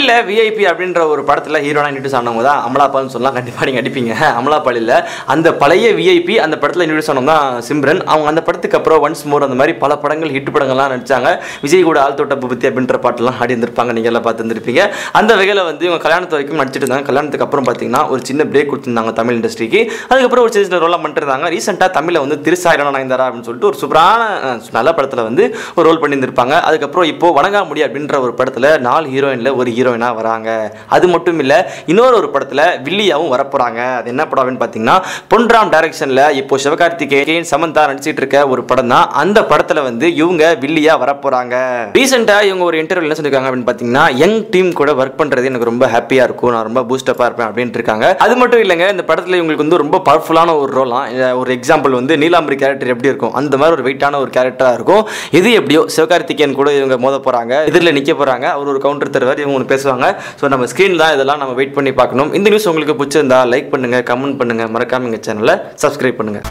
இல்ல விஐபி அப்படின்ற ஒரு படத்துல ஹீரோனா இன்ட்ரோடியூஸ் ஆனவங்க தான் அமலாபால்னு சொல்லலாம். கண்டிப்பா நீங்க அடிப்பீங்க. அமலாபால் இல்ல, அந்த பழைய விஐபி அந்த படத்துல இன்ட்ரோடியூஸ் ஆனவங்க தான் சிம்ரன். அவங்க அந்த படத்துக்கு அப்புறம் ஒன்ஸ் மோர் அந்த மாதிரி பல படங்கள் ஹிட் படங்கள்லாம் நடிச்சாங்க. விஜய் கூட ஆழ்த்தோட்ட பத்தி அப்படின்ற பாட்டெல்லாம் ஆடி இருந்திருப்பாங்க, நீங்க எல்லாம் பார்த்து இருந்திருப்பீங்க. அந்த வகையில வந்து இவங்க கல்யாணத்து வரைக்கும் நடிச்சிட்டு இருந்தாங்க. கல்யாணத்துக்கு அப்புறம் பாத்தீங்கன்னா ஒரு சின்ன பிரேக் கொடுத்திருந்தாங்க தமிழ் இண்டஸ்ட்ரிக்கு. அதுக்கப்புறம் ஒரு சின்ன ரோல்லாம் பண்ணிட்டு இருந்தாங்க. ரீசெண்டா தமிழ்ல வந்து திருசாயிரம் நயன்தாரா அப்படின்னு சொல்லிட்டு ஒரு சூப்பரான நல்ல படத்துல வந்து ஒரு ரோல் பண்ணியிருந்திருப்பாங்க. அதுக்கப்புறம் இப்போ வணங்காமுடி அப்படின்ற ஒரு படத்துல 4 ஹீரோயின்ல ஒரு ஹீரோயினா வராங்க. அது மட்டும் இல்ல, இன்னொரு படத்துல வில்லியாவும் வரப்போறாங்க. அது என்ன படம் அப்படின்னு பாத்தீங்கன்னா பொன்ராம் டைரக்ஷன்ல இப்போ சிவகார்த்திகேயன் சமந்தா நடிச்சிட்டு இருக்க ஒரு படம் தான். அந்த படத்துல வந்து இவங்க வில்லியா வரப்போறாங்க. ரீசெண்டா இவங்க ஒரு இன்டர்வியூல என்ன சொல்லிருக்காங்க அப்படின்னு பாத்தீங்கன்னா, யங் டீம் கூட ஒர்க் பண்றது எனக்கு ரொம்ப ஹாப்பியா இருக்கும், நான் ரொம்ப பூஸ்டப்பா இருப்பேன் அப்படின்னு இருக்காங்க. அது மட்டும் இல்லைங்க, இந்த படத்துல இவங்களுக்கு வந்து ரொம்ப பவர்ஃபுல்லான ஒரு ரோலாம். ஒரு எக்ஸாம்பிள் வந்து நீலாம்பரி கேரக்டர் எப்படி இருக்கும் அந்த மாதிரி ஒரு வெயிட்டான ஒரு கேரக்டரா இருக்கும். இது எப்படியோ சிவகார்த்திகேயன் கூட இவங்க மோத போறாங்க, எதிரில் நிக்க போறாங்க. அவர் ஒரு கவுண்டர் தருவார், இவங்க பேசுவாங்க. ஸோ நம்ம ஸ்க்ரீன் தான் இதெல்லாம் நம்ம வெயிட் பண்ணி பார்க்கணும். இந்த நியூஸ் உங்களுக்கு பிடிச்சிருந்தா லைக் பண்ணுங்க, கமெண்ட் பண்ணுங்க, மறக்காம எங்க சேனலை சப்ஸ்கிரைப் பண்ணுங்க.